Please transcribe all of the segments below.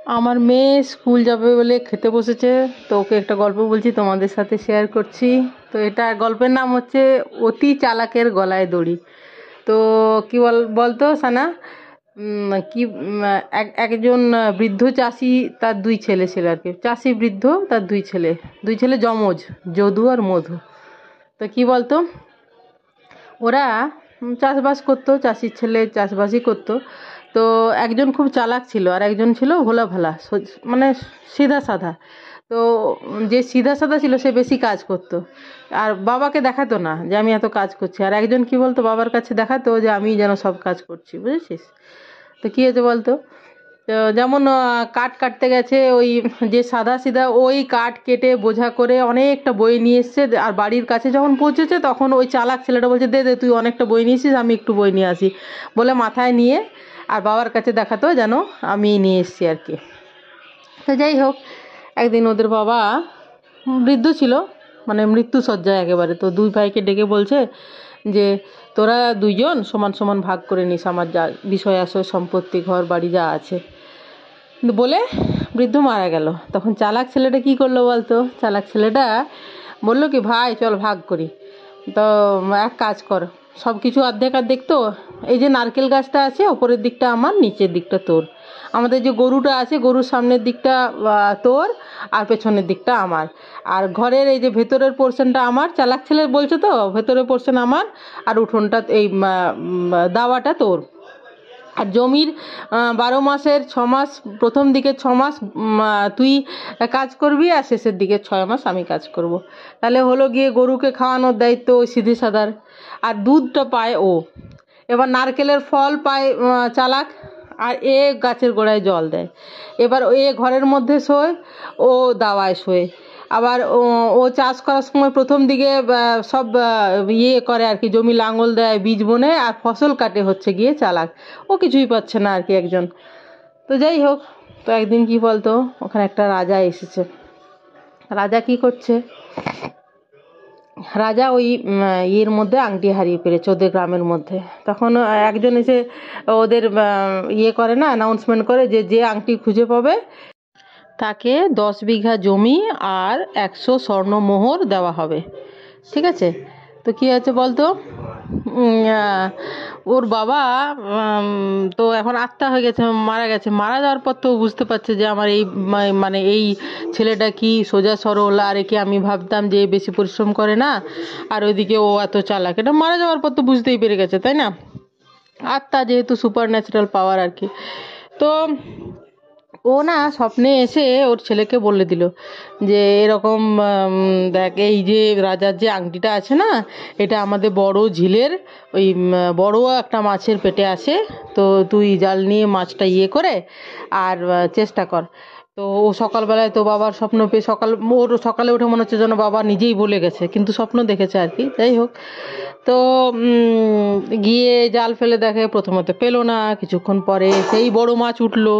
আমার মেয়ে স্কুল যাবে বলে খেতে বসেছে, তো ওকে একটা গল্প বলছি, তোমাদের সাথে শেয়ার করছি। তো এটা গল্পের নাম হচ্ছে অতি চালাকের গলায় দড়ি। তো কি বলতো সানা, একজন বৃদ্ধ চাষি, তার দুই ছেলে ছিল আর কি। চাষি বৃদ্ধ, তার দুই ছেলে যমজ, যদু আর মধু। তো কি বলতো, ওরা চাষবাস করতো, চাষির ছেলে চাষবাসই করতো। তো একজন খুব চালাক ছিল আর একজন ছিল ভোলা ভালা, মানে সিধা সাধা। তো যে সিধা সাধা ছিল সে বেশি কাজ করতো আর বাবাকে দেখাতো না যে আমি এত কাজ করছি। আর একজন কি বলতো, বাবার কাছে দেখাতো যে আমি যেন সব কাজ করছি, বুঝেছিস? তো কী হয়েছে বলতো, তো যেমন কাঠ কাটতে গেছে, ওই যে সাদা সিধা ওই কাঠ কেটে বোঝা করে অনেকটা বই নিয়ে এসছে। আর বাড়ির কাছে যখন পৌঁছেছে তখন ওই চালাক ছেলেটা বলছে, দে দে তুই অনেকটা বই নিয়ে এসেছিস, আমি একটু বই নিয়ে আসি, বলে মাথায় নিয়ে আর বাবার কাছে দেখাতো যেন আমি নিয়ে এসেছি আর কি। তো যাই হোক, একদিন ওদের বাবা বৃদ্ধ ছিল, মানে মৃত্যুশয্যায় একেবারে। তো দুই ভাইকে ডেকে বলছে যে তোরা দুইজন সমান সমান ভাগ করে নিস আমার যা বিষয় আশয় সম্পত্তি ঘর বাড়ি যা আছে। কিন্তু বলে বৃদ্ধ মারা গেল। তখন চালাক ছেলেটা কি করলো বলতো, চালাক ছেলেটা বললো কি, ভাই চল ভাগ করি। তো এক কাজ কর, সব কিছু অর্ধেক অর্ধেক। তো এই যে নারকেল গাছটা আছে, ওপরের দিকটা আমার, নিচের দিকটা তোর। আমাদের যে গরুটা আছে, গরুর সামনের দিকটা তোর আর পেছনের দিকটা আমার। আর ঘরের এই যে ভেতরের পোর্শনটা আমার, চালাক ছেলে বলছে তো, ভেতরের পোর্শন আমার, আর উঠোনটা এই দাওয়াটা তোর। আর জমির 12 মাসের 6 মাস, প্রথম দিকে 6 মাস তুই কাজ করবি আর শেষের দিকে 6 মাস আমি কাজ করব। তাহলে হলো গিয়ে গরুকে খাওয়ানোর দায়িত্ব ওই সিধে সাদার, আর দুধটা পায় ও। এবার নারকেলের ফল পায় চালাক, আর এ গাছের গোড়ায় জল দেয়। এবার এ ঘরের মধ্যে শোয়, ও দাওয়ায় শোয়। আবার ও চাষ করার সময় প্রথম দিকে সব ইয়ে করে আর কি, জমি লাঙল দেয়, বীজ বোনে, আর ফসল কাটে হচ্ছে গিয়ে চালাক। ও কিছুই পাচ্ছে না আর কি একজন। তো যাই হোক, তো একদিন কি বলতো, ওখানে একটা রাজা এসেছে। রাজা কি করছে, রাজা ওই ইয়ের মধ্যে আংটি হারিয়ে ফেলেছে ওদের গ্রামের মধ্যে। তখন একজন এসে ওদের ইয়ে করে না, অ্যানাউন্সমেন্ট করে যে যে আংটি খুঁজে পাবে তাকে 10 বিঘা জমি আর 100 স্বর্ণমোহর দেওয়া হবে। ঠিক আছে? তো কী আছে বলতো, ওর বাবা তো এখন আত্মা হয়ে গেছে, মারা গেছে। মারা যাওয়ার পর তো বুঝতে পারছে যে আমার এই মানে এই ছেলেটা কি সোজা সরল, আর একে আমি ভাবতাম যে বেশি পরিশ্রম করে না, আর ওইদিকে ও এত চালাক। এটা মারা যাওয়ার পর তো বুঝতেই পেরে গেছে, তাই না? আত্মা যেহেতু সুপার ন্যাচারাল পাওয়ার আর কি। তো ও না স্বপ্নে এসে ওর ছেলেকে বলে দিল যে এরকম দেখ, এই যে রাজার যে আংটিটা আছে না, এটা আমাদের বড় ঝিলের ওই বড় একটা মাছের পেটে আসে। তো তুই জাল নিয়ে মাছটা ইয়ে করে আর চেষ্টা কর। তো ও সকালবেলায় তো বাবার স্বপ্ন পেয়ে ওর সকালে উঠে মনে হচ্ছে যেন বাবা নিজেই বলে গেছে, কিন্তু স্বপ্ন দেখেছে আর কি। যাই হোক, তো গিয়ে জাল ফেলে দেখে, প্রথমত পেলো না, কিছুক্ষণ পরে সেই বড় মাছ উঠলো।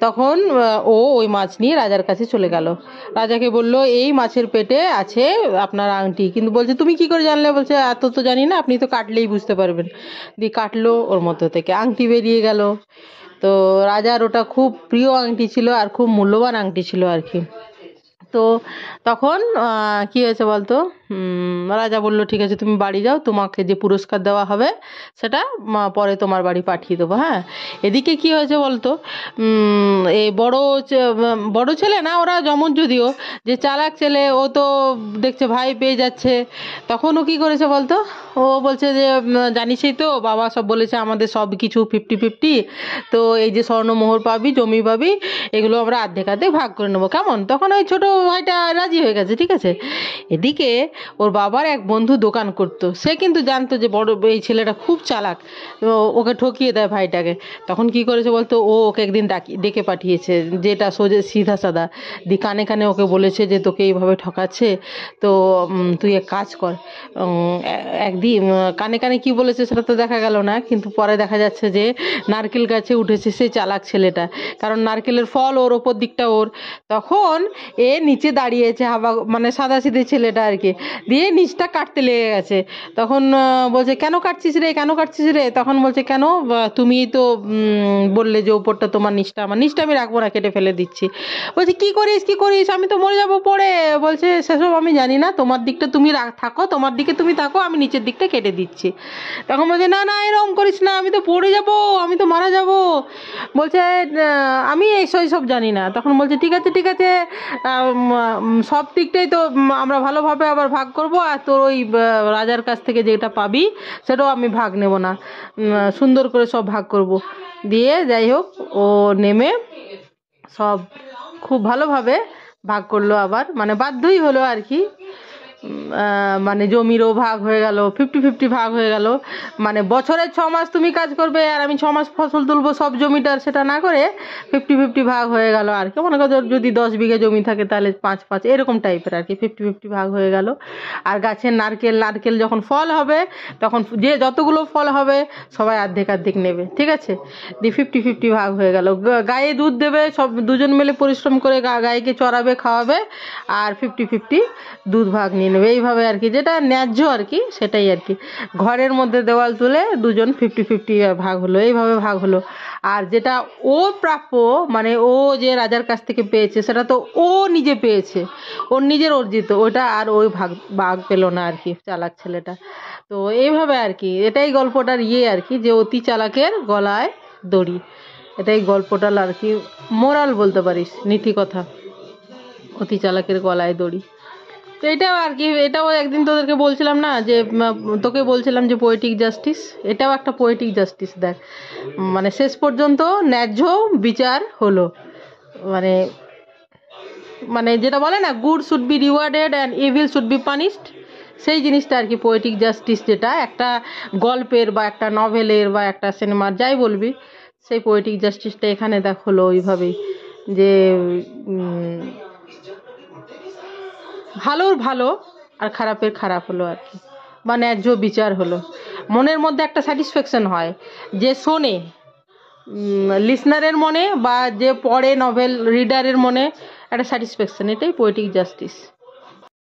তখন ও ওই মাছ নিয়ে রাজার কাছে চলে গেল। রাজাকে বলল এই মাছের পেটে আছে আপনার আংটি। কিন্তু বলছে তুমি কি করে জানলে? বলছে এত তো জানি না, আপনি তো কাটলেই বুঝতে পারবেন। দিয়ে কাটলো, ওর মধ্যে থেকে আংটি বেরিয়ে গেল। তো রাজার ওটা খুব প্রিয় আংটি ছিল আর খুব মূল্যবান আংটি ছিল আর কি। তো তখন কি হয়েছে বলতো, রাজা বলল ঠিক আছে তুমি বাড়ি যাও, তোমাকে যে পুরস্কার দেওয়া হবে সেটা পরে তোমার বাড়ি পাঠিয়ে দেবো। হ্যাঁ, এদিকে কি হয়েছে বলতো, এই বড় ছেলে না, ওরা যমজ যদিও, যে চালাক ছেলে ও তো দেখছে ভাই পেয়ে যাচ্ছে। তখন ও কী করেছে বলতো, ও বলছে যে জানিসই তো বাবা সব বলেছে আমাদের সব কিছু 50-50, তো এই যে স্বর্ণমোহর পাবি, জমি পাবি, এগুলো আমরা অর্ধেক অর্ধেক ভাগ করে নেবো, কেমন? তখন ওই ছোটো ভাইটা রাজি হয়ে গেছে। ঠিক আছে, এদিকে ওর বাবার এক বন্ধু দোকান করতো, সে কিন্তু জানতো যে বড় এই ছেলেটা খুব চালাক, ওকে ঠকিয়ে দেয় ভাইটাকে। তখন কি করেছে বলতো, ও ওকে একদিন ডেকে পাঠিয়েছে, যেটা সোজা সিধা সাদা, দি কানে কানে ওকে বলেছে যে তোকে এইভাবে ঠকাচ্ছে, তো তুই এক কাজ কর। একদিন কানে কানে কি বলেছে সেটা তো দেখা গেল না, কিন্তু পরে দেখা যাচ্ছে যে নারকেল গাছে উঠেছে সেই চালাক ছেলেটা, কারণ নারকেলের ফল ওর, ওপর দিকটা ওর। তখন এ নিচে দাঁড়িয়েছে হাবা, মানে সাদাসিধে ছেলেটা আর কি, দিয়ে নিচটা কাটতে লেগে গেছে। তখন বলছে কেন কাটছিস রে, কেন কাটছিস রে? তখন বলছে কেন, তুমি তো বললে যে ওপরটা তোমার, নিচটা আমার, নিচটা আমি রাখবো না, কেটে ফেলে দিচ্ছি। বলছে কি করিস কি করিস, আমি তো মরে যাবো পড়ে। বলছে সেসব আমি জানি না, তোমার দিকটা তুমি থাকো, তোমার দিকে তুমি থাকো, আমি নিচের দিকটা কেটে দিচ্ছি। তখন বলছে না না এরকম করিস না, আমি তো পড়ে যাবো, আমি তো মারা যাবো। বলছে আমি এইসব জানি না। তখন বলছে ঠিক আছে ঠিক আছে, সব দিকটাই তো আমরা ভালোভাবে আবার ভাগ করব, আর তোর ওই রাজার কাছ থেকে যেটা পাবি সেটাও আমি ভাগ নেব না, সুন্দর করে সব ভাগ করব। দিয়ে যাই হোক ও নেমে সব খুব ভালোভাবে ভাগ করলো, আবার মানে বাধ্যই হলো আর কি। মানে জমিরও ভাগ হয়ে গেল, 50-50 ভাগ হয়ে গেল। মানে বছরে 6 মাস তুমি কাজ করবে আর আমি 6 মাস ফসল তুলবো সব জমিটার, সেটা না করে 50-50 ভাগ হয়ে গেল আর কি। মনে করো যদি 10 বিঘা জমি থাকে তাহলে 5-5 এরকম টাইপের আর কি, 50-50 ভাগ হয়ে গেল। আর গাছের নারকেল যখন ফল হবে তখন যে যতগুলো ফল হবে সবাই অর্ধেক নেবে, ঠিক আছে? দিয়ে 50-50 ভাগ হয়ে গেল। গায়ে দুধ দেবে, সব দুজন মিলে পরিশ্রম করে গাইকে চড়াবে, খাওয়াবে, আর 50-50 দুধ ভাগ নিয়ে নেবে। এইভাবে আর কি, যেটা ন্যায্য আর কি সেটাই আর কি। ঘরের মধ্যে দেওয়াল তুলে দুজন 50-50 ভাগ হলো, এইভাবে ভাগ হলো। আর যেটা ও প্রাপ্য, মানে ও যে রাজার কাছ থেকে পেয়েছে সেটা তো ও নিজে পেয়েছে, ওর নিজের অর্জিত, ওটা আর ওই ভাগ পেল না আর কি, চালাক ছেলেটা। তো এইভাবে আর কি, এটাই গল্পটার আর কি, যে অতি চালাকের গলায় দড়ি। এটাই গল্পটার আর কি মোরাল বলতে পারিস, নীতি কথা, অতি চালাকের গলায় দড়ি। তো এটাও আর কি, এটাও একদিন তোদেরকে বলছিলাম না, যে তোকে বলছিলাম যে পোয়েটিক জাস্টিস, এটাও একটা পোয়েটিক জাস্টিস। দেখ মানে শেষ পর্যন্ত ন্যায্য বিচার হলো, মানে মানে যেটা বলে না, good should be rewarded and evil should be punished, সেই জিনিসটা আর কি পোয়েটিক জাস্টিস, যেটা একটা গল্পের বা একটা নভেলের বা একটা সিনেমার যাই বলবি, সেই পোয়েটিক জাস্টিসটা এখানে দেখ হলো ওইভাবেই, যে ভালোর ভালো আর খারাপের খারাপ হলো আর কি, বা ন্যায্য বিচার হলো। মনের মধ্যে একটা স্যাটিসফ্যাকশন হয়, যে শোনে লিসনারের মনে বা যে পড়ে নভেল রিডারের মনে একটা স্যাটিসফ্যাকশন, এটাই পোয়েটিক জাস্টিস।